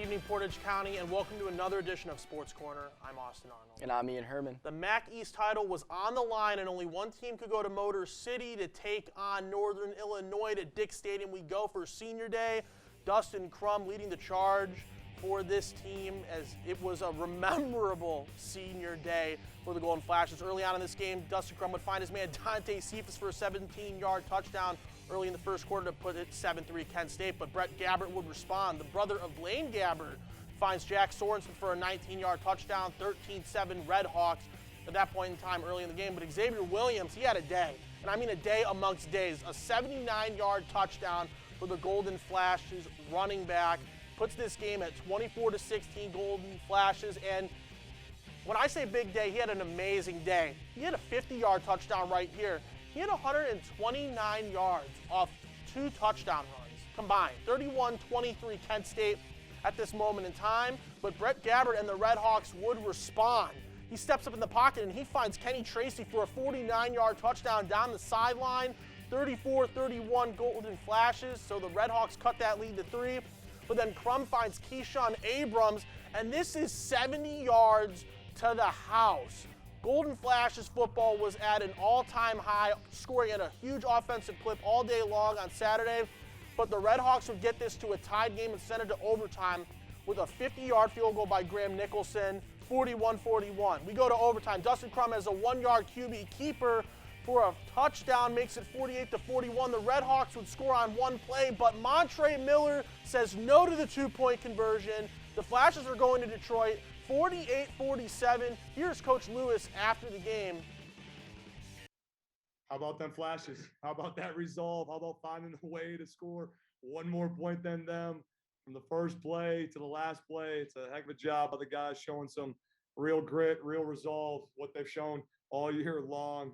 evening, Portage County, and welcome to another edition of Sports Corner. I'm Austin Arnold. And I'm Ian Herrmann. The MAC East title was on the line, and only one team could go to Motor City to take on Northern Illinois. To Dick Stadium we go for Senior Day. Dustin Crum leading the charge for this team, as it was a memorable Senior Day for the Golden Flashes. Early on in this game, Dustin Crum would find his man Dante Cephas for a 17-yard touchdown early in the first quarter to put it 7-3 Kent State, but Brett Gabbert would respond. The brother of Blaine Gabbert finds Jack Sorensen for a 19-yard touchdown, 13-7 Red Hawks at that point in time early in the game. But Xavier Williams, he had a day, and I mean a day amongst days. A 79-yard touchdown for the Golden Flashes running back puts this game at 24-16 Golden Flashes. And when I say big day, he had an amazing day. He had a 50-yard touchdown right here. He had 129 yards off 2 touchdown runs combined. 31-23 Kent State at this moment in time, but Brett Gabbert and the Red Hawks would respond. He steps up in the pocket and he finds Kenny Tracy for a 49-yard touchdown down the sideline. 34-31 Golden Flashes, so the Red Hawks cut that lead to 3. But then Crum finds Keyshawn Abrams, and this is 70 yards to the house. Golden Flashes football was at an all-time high, scoring at a huge offensive clip all day long on Saturday. But the Red Hawks would get this to a tied game and send it to overtime with a 50-yard field goal by Graham Nicholson, 41-41. We go to overtime. Dustin Crum has a 1-yard QB keeper for a touchdown, makes it 48-41. The Red Hawks would score on one play, but Montre Miller says no to the 2-point conversion. The Flashes are going to Detroit 48-47. Here's Coach Lewis after the game. How about them Flashes? How about that resolve? How about finding a way to score one more point than them from the first play to the last play? It's a heck of a job by the guys showing some real grit, real resolve, what they've shown all year long.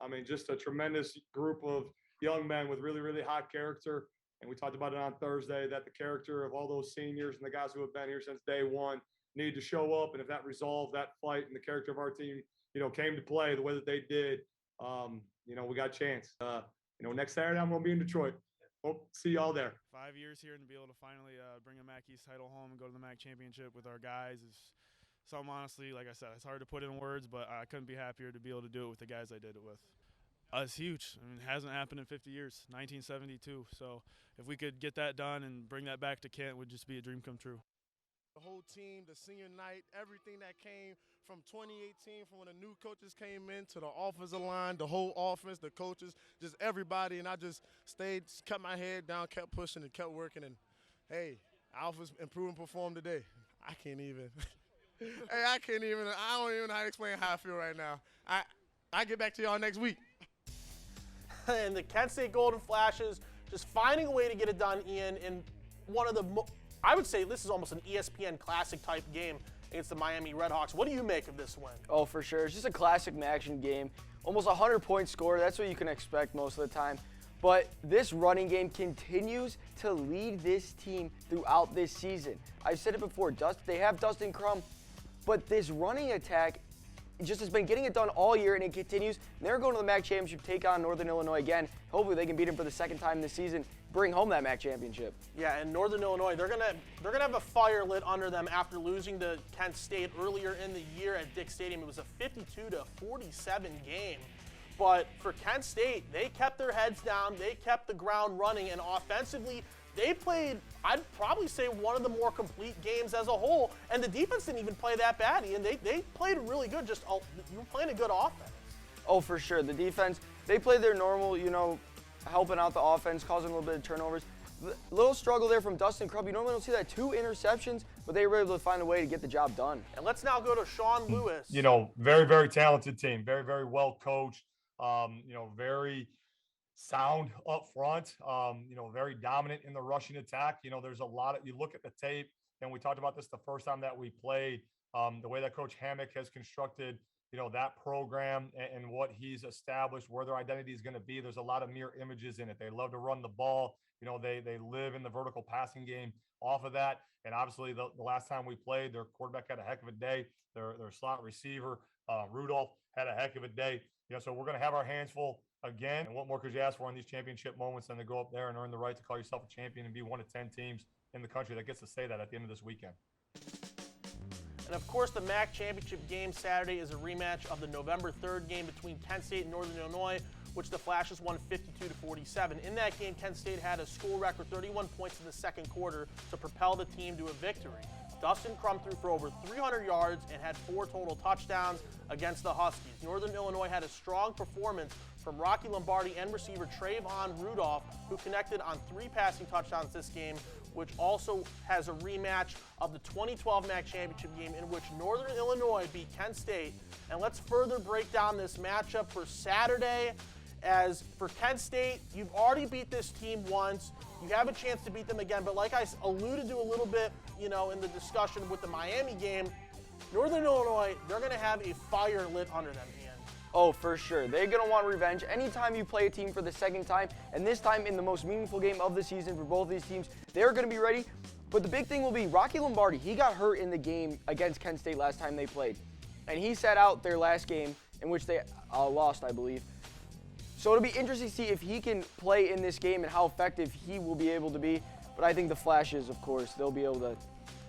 I mean, just a tremendous group of young men with really, really high character. And we talked about it on Thursday, that the character of all those seniors and the guys who have been here since day one need to show up. And if that resolve, that fight, and the character of our team, came to play the way that they did, we got a chance. Next Saturday, I'm going to be in Detroit. Hope to see y'all there. 5 years here and to be able to finally bring a MAC East title home and go to the MAC championship with our guys is something, honestly, like I said, it's hard to put in words, but I couldn't be happier to be able to do it with the guys I did it with. It's huge. I mean, it hasn't happened in 50 years, 1972. So if we could get that done and bring that back to Kent, it would just be a dream come true. The whole team, the senior night, everything that came from 2018, from when the new coaches came in to the offensive line, the whole offense, the coaches, just everybody. And I just kept my head down, kept pushing and kept working. And, hey, Alpha's improved and performed today. I can't even. I don't even know how to explain how I feel right now. I get back to y'all next week. And the Kent State Golden Flashes just finding a way to get it done, Ian, in one of the I would say this is almost an ESPN classic type game against the Miami Red Hawks. What do you make of this win? Oh, for sure. It's just a classic action game. Almost 100-point score. That's what you can expect most of the time. But this running game continues to lead this team throughout this season. I've said it before. They have Dustin Crum, but this running attack just has been getting it done all year, and it continues. And they're going to the MAC championship, take on Northern Illinois again. Hopefully they can beat them for the second time this season, bring home that MAC championship. Yeah, and Northern Illinois, they're gonna have a fire lit under them after losing to Kent State earlier in the year at Dick Stadium. It was a 52-47 game. But for Kent State, they kept their heads down, they kept the ground running, and offensively, they played, I'd probably say, one of the more complete games as a whole. And the defense didn't even play that bad, Ian. They played really good. You were playing a good offense. Oh, for sure. The defense, they played their normal, helping out the offense, causing a little bit of turnovers. Little struggle there from Dustin Crum. You normally don't see that, 2 interceptions, but they were able to find a way to get the job done. And let's now go to Sean Lewis. Very, very talented team. Very, very well coached. Very sound up front, very dominant in the rushing attack. There's a lot of, you look at the tape, and we talked about this the first time that we played, the way that Coach Hammock has constructed, that program and what he's established, where their identity is going to be. There's a lot of mirror images in it. They love to run the ball. They live in the vertical passing game off of that. And obviously the last time we played, their quarterback had a heck of a day. Their slot receiver, Rudolph, had a heck of a day. So we're going to have our hands full again. And what more could you ask for in these championship moments than to go up there and earn the right to call yourself a champion and be one of 10 teams in the country that gets to say that at the end of this weekend. And of course, the MAC championship game Saturday is a rematch of the November 3rd game between Kent State and Northern Illinois, which the Flashes won 52-47. In that game, Kent State had a school record 31 points in the second quarter to propel the team to a victory. Dustin Crum threw for over 300 yards and had 4 total touchdowns against the Huskies. Northern Illinois had a strong performance from Rocky Lombardi and receiver Trayvon Rudolph, who connected on 3 passing touchdowns this game, which also has a rematch of the 2012 MAC championship game in which Northern Illinois beat Kent State. And let's further break down this matchup for Saturday. As for Kent State, you've already beat this team once. You have a chance to beat them again, but like I alluded to a little bit, in the discussion with the Miami game, Northern Illinois, they're going to have a fire lit under them, Ian. Oh, for sure. They're going to want revenge anytime you play a team for the second time, and this time in the most meaningful game of the season for both these teams. They're going to be ready, but the big thing will be Rocky Lombardi. He got hurt in the game against Kent State last time they played, and he sat out their last game in which they lost, I believe. So it'll be interesting to see if he can play in this game and how effective he will be able to be. But I think the Flashes, of course, they'll be able to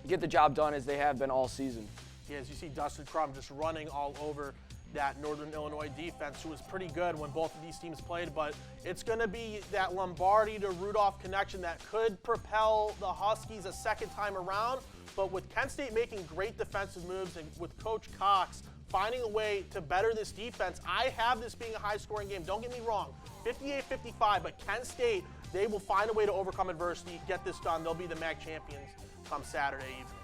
get the job done as they have been all season. Yeah, as you see Dustin Crum just running all over that Northern Illinois defense, who was pretty good when both of these teams played. But it's going to be that Lombardi to Rudolph connection that could propel the Huskies a second time around. But with Kent State making great defensive moves and with Coach Cox finding a way to better this defense, I have this being a high-scoring game. Don't get me wrong, 58-55, but Kent State, they will find a way to overcome adversity, get this done. They'll be the MAC champions come Saturday evening.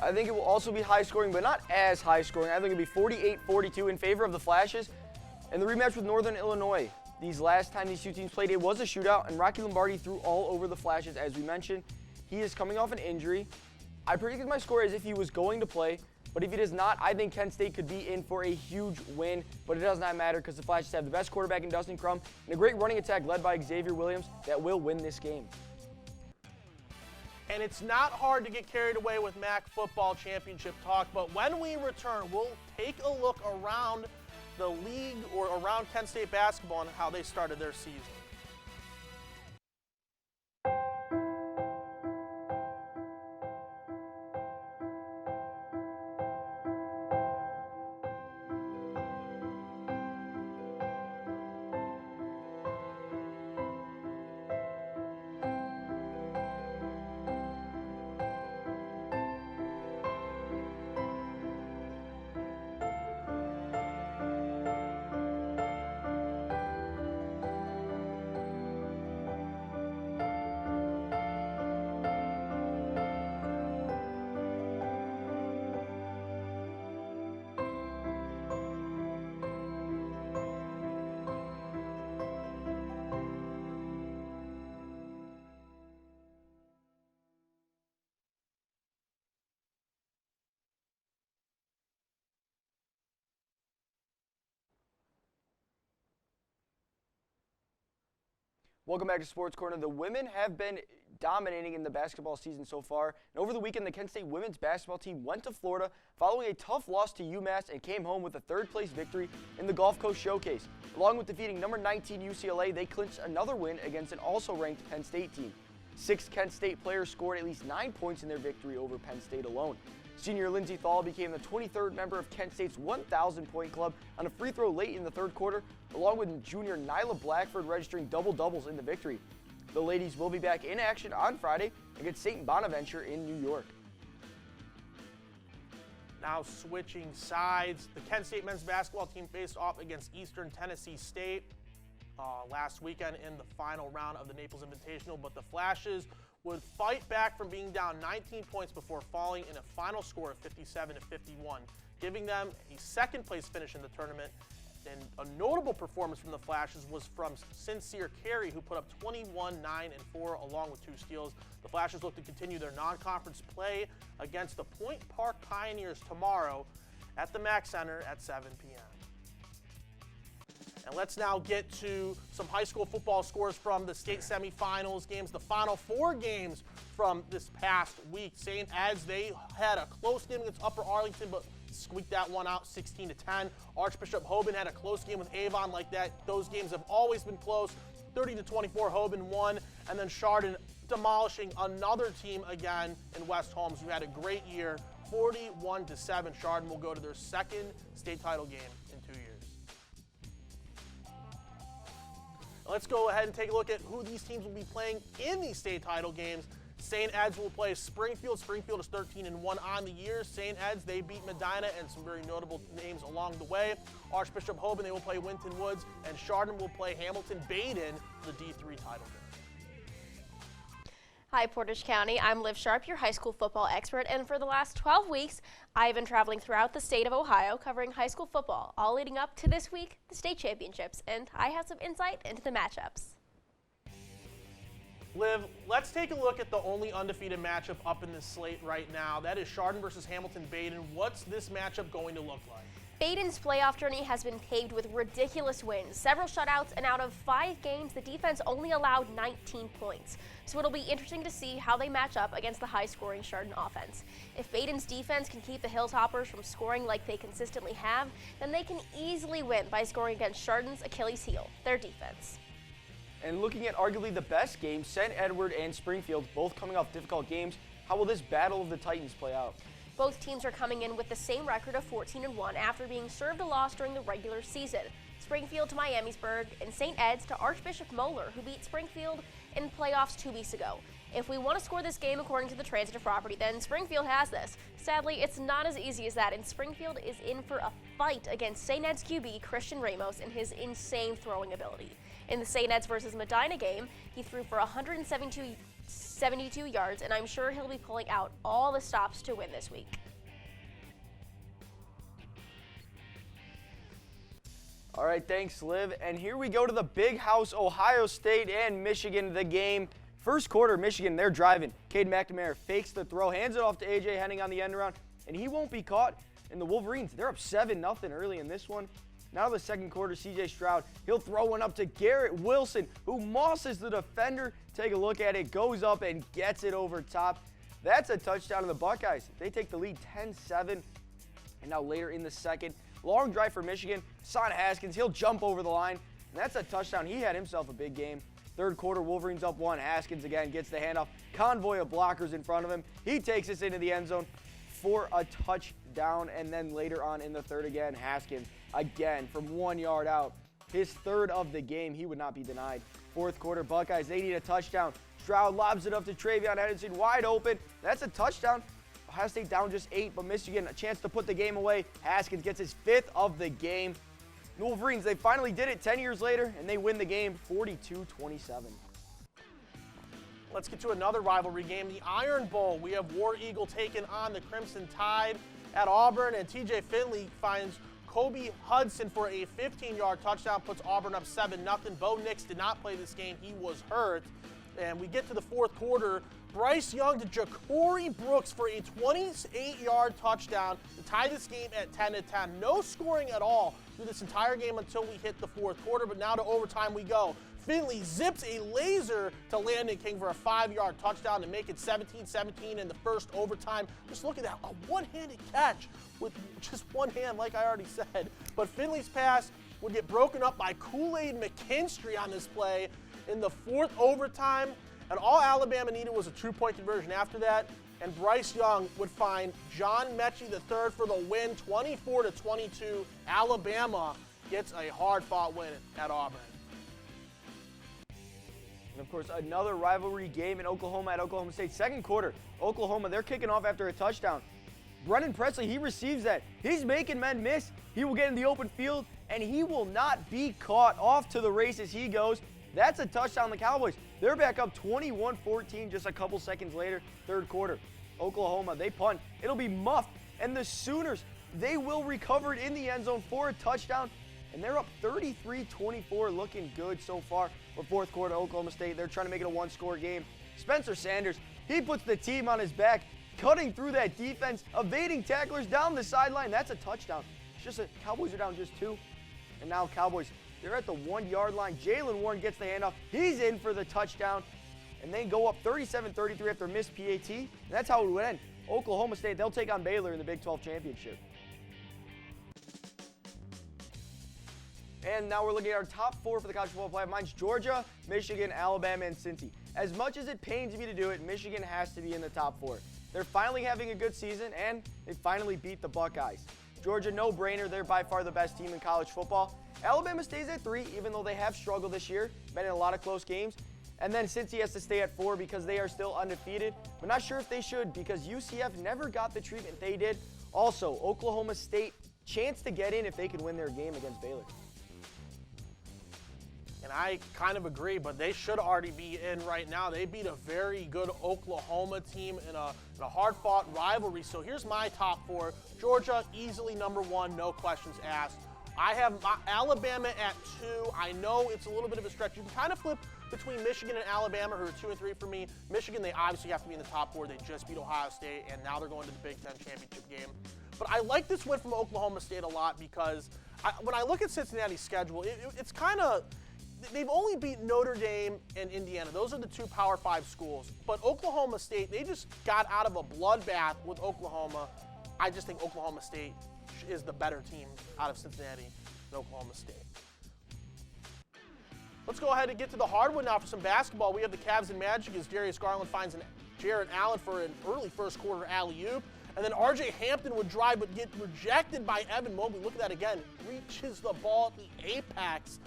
I think it will also be high-scoring, but not as high-scoring. I think it'll be 48-42 in favor of the Flashes. And the rematch with Northern Illinois, these last time these two teams played, it was a shootout, and Rocky Lombardi threw all over the Flashes, as we mentioned. He is coming off an injury. I predicted my score as if he was going to play, but if he does not, I think Kent State could be in for a huge win, but it does not matter because the Flashes have the best quarterback in Dustin Crum and a great running attack led by Xavier Williams that will win this game. And it's not hard to get carried away with MAC football championship talk, but when we return, we'll take a look around the league or around Kent State basketball and how they started their season. Welcome back to Sports Corner. The women have been dominating in the basketball season so far. And over the weekend, the Kent State women's basketball team went to Florida following a tough loss to UMass and came home with a third-place victory in the Gulf Coast Showcase. Along with defeating number 19 UCLA, they clinched another win against an also-ranked Penn State team. 6 Kent State players scored at least 9 points in their victory over Penn State alone. Senior Lindsey Thal became the 23rd member of Kent State's 1,000-point club on a free throw late in the third quarter, along with junior Nyla Blackford registering double-doubles in the victory. The ladies will be back in action on Friday against St. Bonaventure in New York. Now switching sides, the Kent State men's basketball team faced off against Eastern Tennessee State last weekend in the final round of the Naples Invitational, but the Flashes would fight back from being down 19 points before falling in a final score of 57-51, giving them a second-place finish in the tournament. And a notable performance from the Flashes was from Sincere Carey, who put up 21, 9, and 4, along with 2 steals. The Flashes look to continue their non-conference play against the Point Park Pioneers tomorrow at the Mack Center at 7 p.m. And let's now get to some high school football scores from the state semifinals games, the Final Four games from this past week. St. Ed's, they had a close game against Upper Arlington, but squeaked that one out 16-10. Archbishop Hoban had a close game with Avon like that. Those games have always been close. 30-24, Hoban won. And then Chardon demolishing another team again in West Holmes, who had a great year, 41-7. Chardon will go to their second state title game in 2 years. Let's go ahead and take a look at who these teams will be playing in these state title games. St. Ed's will play Springfield. Springfield is 13-1 on the year. St. Ed's, they beat Medina and some very notable names along the way. Archbishop Hoban, they will play Winton Woods, and Chardon will play Hamilton Baden for the D3 title game. Hi, Portage County. I'm Liv Sharp, your high school football expert, and for the last 12 weeks, I've been traveling throughout the state of Ohio covering high school football, all leading up to this week, the state championships, and I have some insight into the matchups. Liv, let's take a look at the only undefeated matchup up in this slate right now. That is Chardon versus Hamilton Baden. What's this matchup going to look like? Baden's playoff journey has been paved with ridiculous wins, several shutouts, and out of 5 games, the defense only allowed 19 points. So it'll be interesting to see how they match up against the high-scoring Chardon offense. If Baden's defense can keep the Hilltoppers from scoring like they consistently have, then they can easily win by scoring against Chardon's Achilles heel, their defense. And looking at arguably the best game, St. Edward and Springfield, both coming off difficult games, how will this battle of the Titans play out? Both teams are coming in with the same record of 14-1 after being served a loss during the regular season. Springfield to Miamisburg and St. Ed's to Archbishop Moeller, who beat Springfield in playoffs 2 weeks ago. If we want to score this game according to the transitive property, then Springfield has this. Sadly, it's not as easy as that, and Springfield is in for a fight against St. Ed's QB Christian Ramos and his insane throwing ability. In the St. Ed's versus Medina game, he threw for 172 yards, and I'm sure he'll be pulling out all the stops to win this week. All right, thanks, Liv. And here we go to the big house, Ohio State and Michigan, the game. First quarter, Michigan, they're driving. Cade McNamara fakes the throw, hands it off to A.J. Henning on the end around, and he won't be caught. And the Wolverines, they're up 7-0 early in this one. Now the second quarter, C.J. Stroud, he'll throw one up to Garrett Wilson, who mosses the defender. Take a look at it, goes up and gets it over top. That's a touchdown to the Buckeyes. They take the lead 10-7. And now later in the second, long drive for Michigan. Son Haskins, he'll jump over the line. And that's a touchdown. He had himself a big game. Third quarter, Wolverines up 1. Haskins again gets the handoff. Convoy of blockers in front of him. He takes us into the end zone for a touchdown. And then later on in the third again, Haskins again from 1 yard out. His third of the game. He would not be denied. Fourth quarter, Buckeyes, they need a touchdown. Stroud lobs it up to Travion Henderson, wide open. That's a touchdown. Ohio State down just 8, but Michigan a chance to put the game away. Haskins gets his 5th of the game. The Wolverines, they finally did it 10 years later, and they win the game 42-27. Let's get to another rivalry game, the Iron Bowl. We have War Eagle taking on the Crimson Tide at Auburn, and TJ Finley finds Kobe Hudson for a 15-yard touchdown, puts Auburn up 7-0. Bo Nix did not play this game. He was hurt. And we get to the fourth quarter. Bryce Young to Ja'Cory Brooks for a 28-yard touchdown to tie this game at 10-10. No scoring at all through this entire game until we hit the fourth quarter, but now to overtime we go. Finley zips a laser to Landon King for a 5-yard touchdown to make it 17-17 in the first overtime. Just look at that, a one-handed catch with just one hand, like I already said. But Finley's pass would get broken up by Kool-Aid McKinstry on this play in the fourth overtime. And all Alabama needed was a 2-point conversion after that. And Bryce Young would find John Mechie III for the win, 24-22. Alabama gets a hard-fought win at Auburn. And of course, another rivalry game in Oklahoma at Oklahoma State. Second quarter, Oklahoma, they're kicking off after a touchdown. Brennan Presley, he receives that. He's making men miss. He will get in the open field, and he will not be caught. Off to the races he goes. That's a touchdown. The Cowboys, they're back up 21-14 just a couple seconds later, third quarter. Oklahoma, they punt. It'll be muffed, and the Sooners, they will recover it in the end zone for a touchdown, and they're up 33-24, looking good so far. But fourth quarter, Oklahoma State, they're trying to make it a one-score game. Spencer Sanders, he puts the team on his back, cutting through that defense, evading tacklers down the sideline. That's a touchdown. It's just Cowboys are down just 2, and now Cowboys, they're at the 1-yard line. Jalen Warren gets the handoff. He's in for the touchdown. And they go up 37-33 after a missed PAT. And that's how it would end. Oklahoma State, they'll take on Baylor in the Big 12 championship. And now we're looking at our top 4 for the college football playoff. Mine's Georgia, Michigan, Alabama, and Cincy. As much as it pains me to do it, Michigan has to be in the top 4. They're finally having a good season, and they finally beat the Buckeyes. Georgia, no brainer. They're by far the best team in college football. Alabama stays at 3, even though they have struggled this year, been in a lot of close games. And then Cincy has to stay at 4 because they are still undefeated. But not sure if they should because UCF never got the treatment they did. Also, Oklahoma State, chance to get in if they can win their game against Baylor. And I kind of agree, but they should already be in right now. They beat a very good Oklahoma team in a hard-fought rivalry. So here's my top 4. Georgia, easily number 1, no questions asked. I have Alabama at 2. I know it's a little bit of a stretch. You can kind of flip between Michigan and Alabama, who are 2 and 3 for me. Michigan, they obviously have to be in the top 4. They just beat Ohio State, and now they're going to the Big Ten championship game. But I like this win from Oklahoma State a lot because when I look at Cincinnati's schedule, it's kind of – they've only beat Notre Dame and Indiana. Those are the 2 Power 5 schools. But Oklahoma State, they just got out of a bloodbath with Oklahoma. I just think Oklahoma State is the better team out of Cincinnati and Oklahoma State. Let's go ahead and get to the hardwood now for some basketball. We have the Cavs and Magic as Darius Garland finds Jarrett Allen for an early first quarter alley-oop. And then R.J. Hampton would drive but get rejected by Evan Mobley. Look at that again. Reaches the ball at the apex.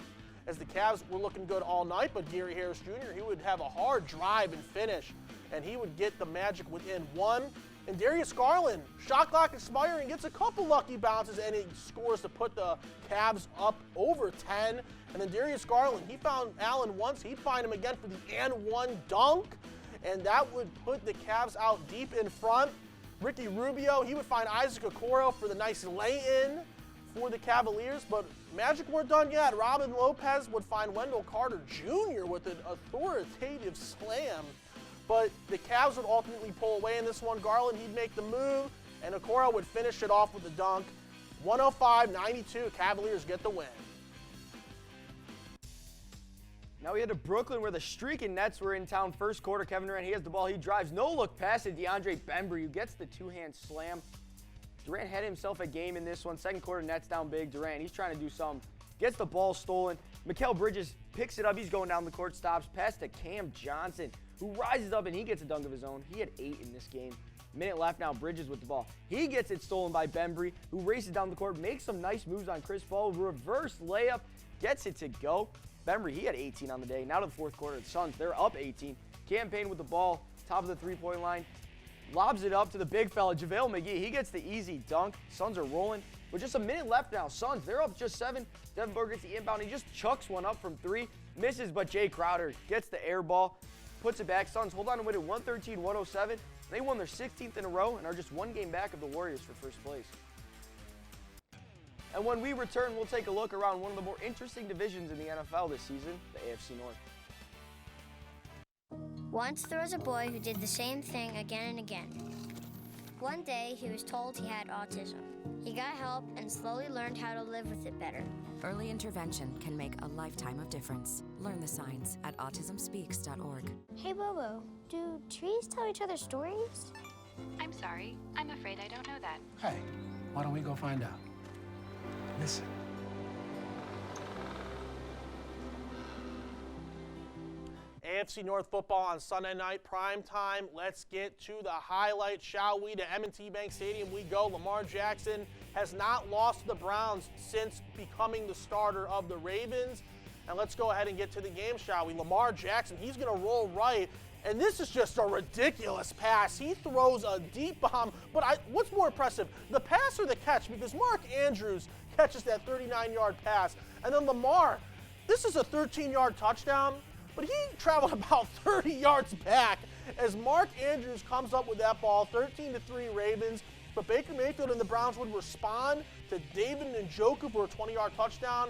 As the Cavs were looking good all night, but Gary Harris Jr., he would have a hard drive and finish, and he would get the Magic within 1. And Darius Garland, shot clock expiring, gets a couple lucky bounces, and he scores to put the Cavs up over 10. And then Darius Garland, he found Allen once. He'd find him again for the and-1 dunk, and that would put the Cavs out deep in front. Ricky Rubio, he would find Isaac Okoro for the nice lay-in for the Cavaliers, but Magic weren't done yet. Robin Lopez would find Wendell Carter Jr. with an authoritative slam, but the Cavs would ultimately pull away in this one. Garland, he'd make the move, and Okoro would finish it off with a dunk. 105-92, Cavaliers get the win. Now we head to Brooklyn where the streaking Nets were in town. First quarter, Kevin Durant, he has the ball. He drives, no-look pass to DeAndre Bembry, who gets the 2-hand slam. Durant had himself a game in this one. Second quarter, Nets down big. Durant, he's trying to do something. Gets the ball stolen. Mikal Bridges picks it up. He's going down the court, stops. Pass to Cam Johnson, who rises up and he gets a dunk of his own. He had 8 in this game. Minute left now, Bridges with the ball. He gets it stolen by Bembry, who races down the court, makes some nice moves on Chris Paul. Reverse layup, gets it to go. Bembry, he had 18 on the day. Now to the fourth quarter, the Suns, they're up 18. Cam Payne with the ball, top of the three-point line. Lobs it up to the big fella, JaVale McGee. He gets the easy dunk. Suns are rolling. With just a minute left now, Suns, they're up just 7. Devin Booker gets the inbound. He just chucks one up from 3. Misses, but Jay Crowder gets the air ball, puts it back. Suns hold on to win it 113-107. They won their 16th in a row and are just 1 game back of the Warriors for first place. And when we return, we'll take a look around one of the more interesting divisions in the NFL this season, the AFC North. Once there was a boy who did the same thing again and again. One day, he was told he had autism. He got help and slowly learned how to live with it better. Early intervention can make a lifetime of difference. Learn the signs at autismspeaks.org. Hey, Bobo, do trees tell each other stories? I'm sorry. I'm afraid I don't know that. Hey, why don't we go find out? Listen. AFC North football on Sunday night, prime time. Let's get to the highlight, shall we? To M&T Bank Stadium we go. Lamar Jackson has not lost to the Browns since becoming the starter of the Ravens. And let's go ahead and get to the game, shall we? Lamar Jackson, he's going to roll right. And this is just a ridiculous pass. He throws a deep bomb. But what's more impressive, the pass or the catch? Because Mark Andrews catches that 39-yard pass. And then Lamar, this is a 13-yard touchdown. But he traveled about 30 yards back as Mark Andrews comes up with that ball, 13-3 Ravens. But Baker Mayfield and the Browns would respond to David Njoku for a 20-yard touchdown.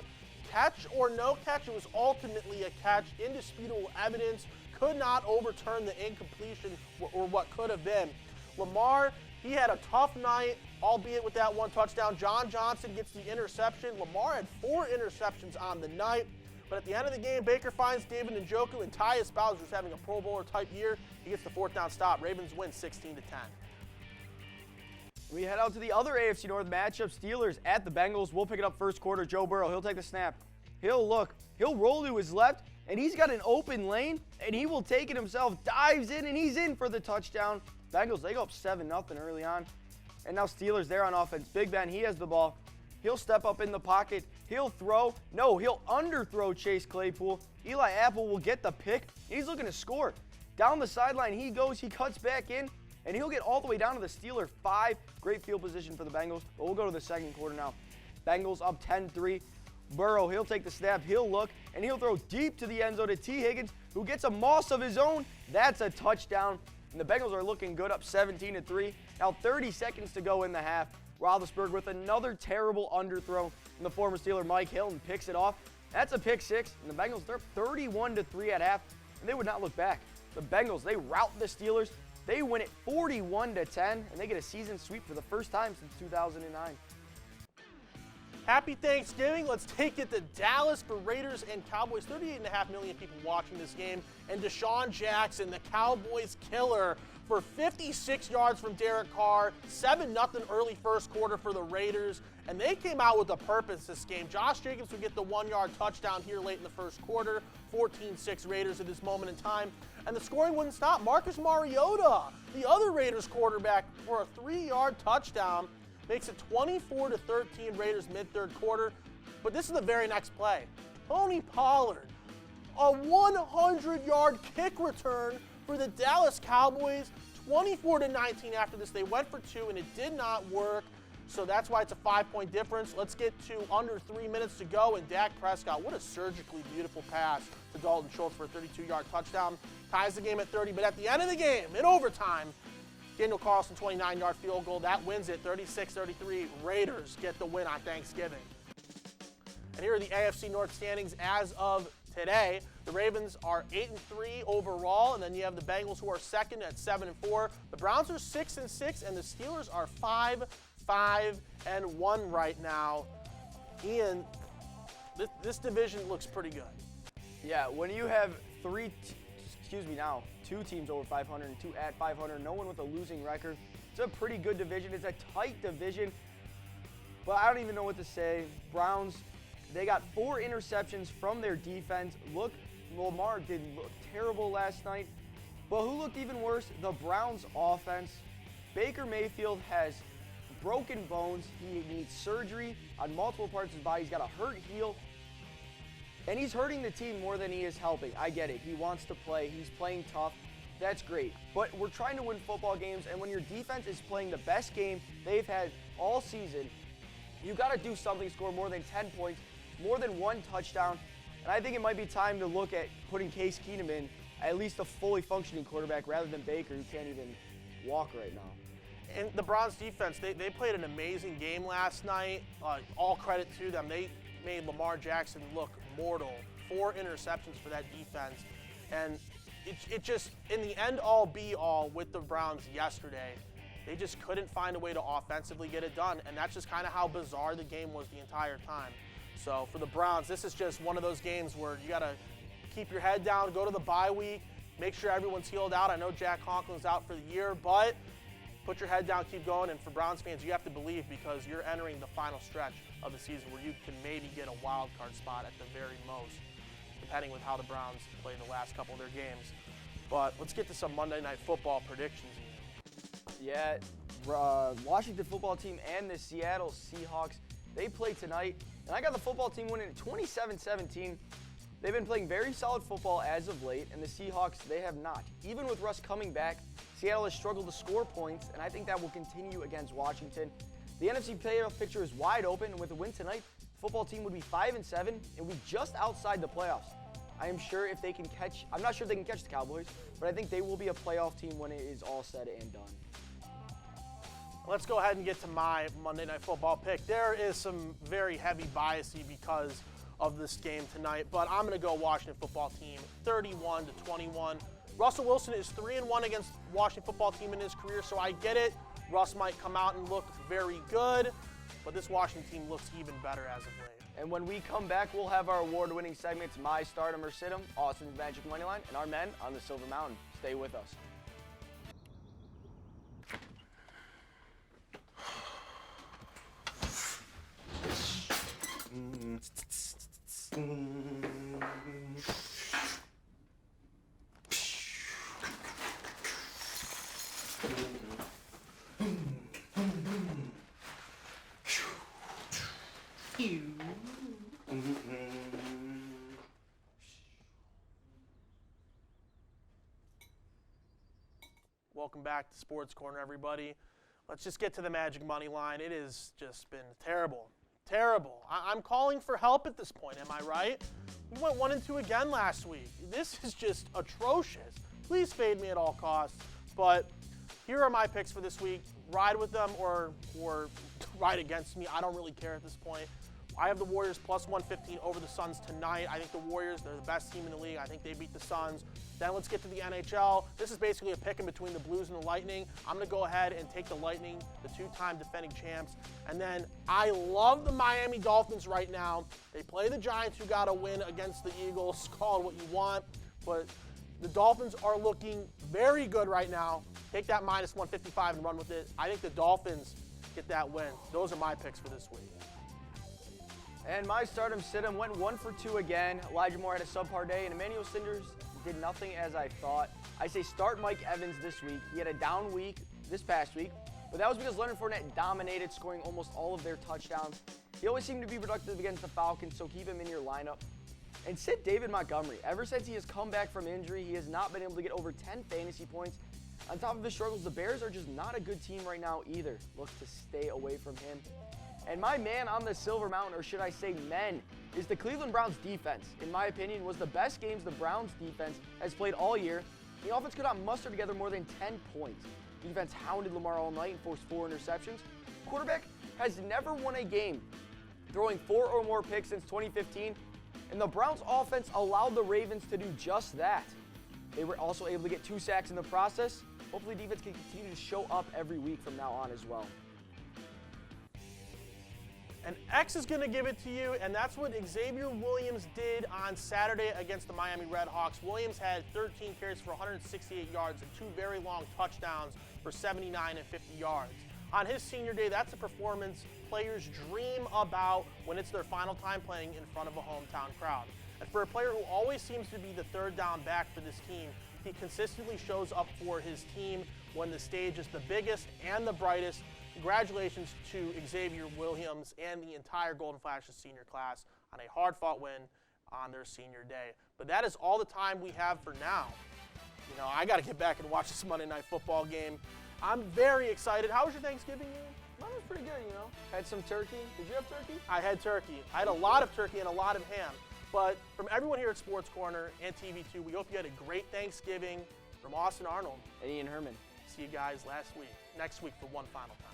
Catch or no catch, it was ultimately a catch. Indisputable evidence could not overturn the incompletion or what could have been. Lamar, he had a tough night, albeit with that 1 touchdown. John Johnson gets the interception. Lamar had 4 interceptions on the night. But at the end of the game, Baker finds David Njoku, and Tyus Bowser, who's having a Pro Bowler type year. He gets the 4th down stop. Ravens win 16-10. We head out to the other AFC North matchup. Steelers at the Bengals. We'll pick it up first quarter. Joe Burrow, he'll take the snap. He'll roll to his left, and he's got an open lane, and he will take it himself, dives in, and he's in for the touchdown. Bengals, they go up 7-0 early on. And now Steelers, they're on offense. Big Ben, he has the ball. He'll step up in the pocket. He'll throw. No, he'll underthrow Chase Claypool. Eli Apple will get the pick. He's looking to score. Down the sideline he goes. He cuts back in, and he'll get all the way down to the Steeler 5. Great field position for the Bengals. But we'll go to the second quarter now. Bengals up 10-3. Burrow, he'll take the snap. He'll look, and he'll throw deep to the end zone to T. Higgins, who gets a moss of his own. That's a touchdown. And the Bengals are looking good, up 17-3. Now 30 seconds to go in the half. Roethlisberger with another terrible underthrow. And the former Steeler Mike Hilton picks it off. That's a pick six. And the Bengals, they're 31-3 at half. And they would not look back. The Bengals, they rout the Steelers. They win it 41-10. And they get a season sweep for the first time since 2009. Happy Thanksgiving. Let's take it to Dallas for Raiders and Cowboys. 38.5 million people watching this game. And Deshaun Jackson, the Cowboys killer, for 56 yards from Derek Carr. 7-0 early first quarter for the Raiders. And they came out with a purpose this game. Josh Jacobs would get the 1-yard touchdown here late in the first quarter. 14-6 Raiders at this moment in time. And the scoring wouldn't stop. Marcus Mariota, the other Raiders quarterback, for a 3-yard touchdown. Makes it 24-13 Raiders mid-third quarter. But this is the very next play. Tony Pollard, a 100-yard kick return for the Dallas Cowboys. 24-19 after this. They went for two, and it did not work. So that's why it's a 5-point difference. Let's get to under 3 minutes to go. And Dak Prescott, what a surgically beautiful pass to Dalton Schultz for a 32-yard touchdown. Ties the game at 30. But at the end of the game, in overtime, Daniel Carlson, 29-yard field goal. That wins it, 36-33. Raiders get the win on Thanksgiving. And here are the AFC North standings as of today. The Ravens are 8-3 overall, and then you have the Bengals, who are second at 7-4. The Browns are 6-6, and the Steelers are 5-1 right now. Ian, this division looks pretty good. Yeah, when you have two teams over 500 and two at 500, no one with a losing record. It's a pretty good division. It's a tight division, but I don't even know what to say. Browns, they got 4 interceptions from their defense. Lamar did look terrible last night, but who looked even worse? The Browns offense. Baker Mayfield has broken bones. He needs surgery on multiple parts of his body. He's got a hurt heel. And he's hurting the team more than he is helping. I get it. He wants to play. He's playing tough. That's great. But we're trying to win football games, and when your defense is playing the best game they've had all season, you got to do something, score more than 10 points, more than 1 touchdown. And I think it might be time to look at putting Case Keenum in, at least a fully functioning quarterback, rather than Baker, who can't even walk right now. And the Browns defense, they played an amazing game last night. All credit to them. They made Lamar Jackson look mortal. 4 interceptions for that defense. And it just, in the end all be all with the Browns yesterday, they just couldn't find a way to offensively get it done. And that's just kind of how bizarre the game was the entire time. So for the Browns, this is just one of those games where you got to keep your head down, go to the bye week, make sure everyone's healed out. I know Jack Conklin's out for the year, but put your head down, keep going. And for Browns fans, you have to believe, because you're entering the final stretch of the season where you can maybe get a wild card spot at the very most, depending with how the Browns play the last couple of their games. But let's get to some Monday Night Football predictions. Yeah, Washington football team and the Seattle Seahawks, they play tonight. And I got the football team winning at 27-17. They've been playing very solid football as of late, and the Seahawks, they have not. Even with Russ coming back, Seattle has struggled to score points, and I think that will continue against Washington. The NFC playoff picture is wide open, and with a win tonight, the football team would be 5-7 and be just outside the playoffs. I am sure if they can catch, I'm not sure if they can catch the Cowboys, but I think they will be a playoff team when it is all said and done. Let's go ahead and get to my Monday Night Football pick. There is some very heavy biasy because of this game tonight, but I'm going to go Washington football team 31-21. Russell Wilson is 3-1 against Washington football team in his career, so I get it. Russ might come out and look very good, but this Washington team looks even better as of late. And when we come back, we'll have our award-winning segments, My Stardom or Situm, Austin's Magic Moneyline, and our men on the Silver Mountain. Stay with us. Welcome back to Sports Corner, everybody. Let's just get to the Magic money line. It has just been terrible. Terrible. I'm calling for help at this point, am I right? We went 1-2 again last week. This is just atrocious. Please fade me at all costs. But here are my picks for this week. Ride with them or ride against me. I don't really care at this point. I have the Warriors plus 115 over the Suns tonight. I think the Warriors, they're the best team in the league. I think they beat the Suns. Then let's get to the NHL. This is basically a pick in between the Blues and the Lightning. I'm going to go ahead and take the Lightning, the two-time defending champs. And then I love the Miami Dolphins right now. They play the Giants, who got a win against the Eagles. Call it what you want. But the Dolphins are looking very good right now. Take that minus 155 and run with it. I think the Dolphins get that win. Those are my picks for this week. And my stardom sit-em went 1 for 2 again. Elijah Moore had a subpar day, and Emmanuel Sanders did nothing as I thought. I say start Mike Evans this week. He had a down week this past week, but that was because Leonard Fournette dominated, scoring almost all of their touchdowns. He always seemed to be productive against the Falcons, so keep him in your lineup. And sit David Montgomery. Ever since he has come back from injury, he has not been able to get over 10 fantasy points. On top of his struggles, the Bears are just not a good team right now either. Look to stay away from him. And my man on the Silver Mountain, or should I say men, is the Cleveland Browns defense. In my opinion, was the best games the Browns defense has played all year. The offense could not muster together more than 10 points. The defense hounded Lamar all night and forced 4 interceptions. Quarterback has never won a game throwing 4 or more picks since 2015, and the Browns offense allowed the Ravens to do just that. They were also able to get 2 sacks in the process. Hopefully defense can continue to show up every week from now on as well. And X is going to give it to you, and that's what Xavier Williams did on Saturday against the Miami Redhawks. Williams had 13 carries for 168 yards and 2 very long touchdowns for 79 and 50 yards. On his senior day, that's a performance players dream about when it's their final time playing in front of a hometown crowd. And for a player who always seems to be the third down back for this team, he consistently shows up for his team when the stage is the biggest and the brightest. Congratulations to Xavier Williams and the entire Golden Flashes senior class on a hard-fought win on their senior day. But that is all the time we have for now. You know, I got to get back and watch this Monday Night Football game. I'm very excited. How was your Thanksgiving game? Mine was pretty good, you know. Had some turkey. Did you have turkey? I had turkey. I had a lot of turkey and a lot of ham. But from everyone here at Sports Corner and TV2, we hope you had a great Thanksgiving. From Austin Arnold and Ian Herrmann. See you guys next week for one final time.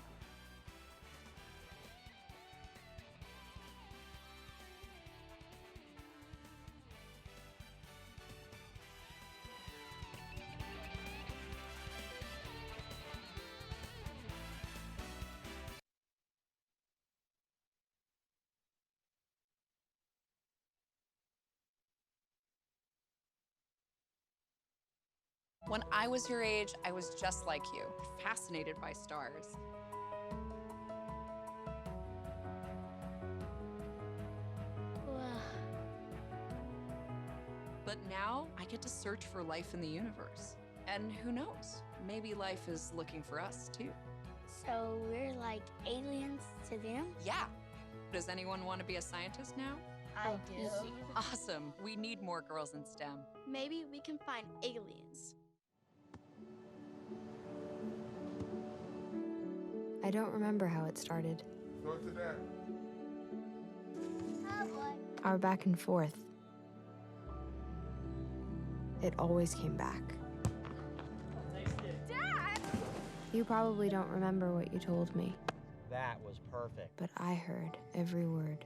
When I was your age, I was just like you, fascinated by stars. But now I get to search for life in the universe. And who knows, maybe life is looking for us too. So we're like aliens to them? Yeah. Does anyone want to be a scientist now? I do. Awesome. We need more girls in STEM. Maybe we can find aliens. I don't remember how it started. Go to that. Oh boy. Our back and forth. It always came back. Dad! You probably don't remember what you told me, That was perfect. but I heard every word.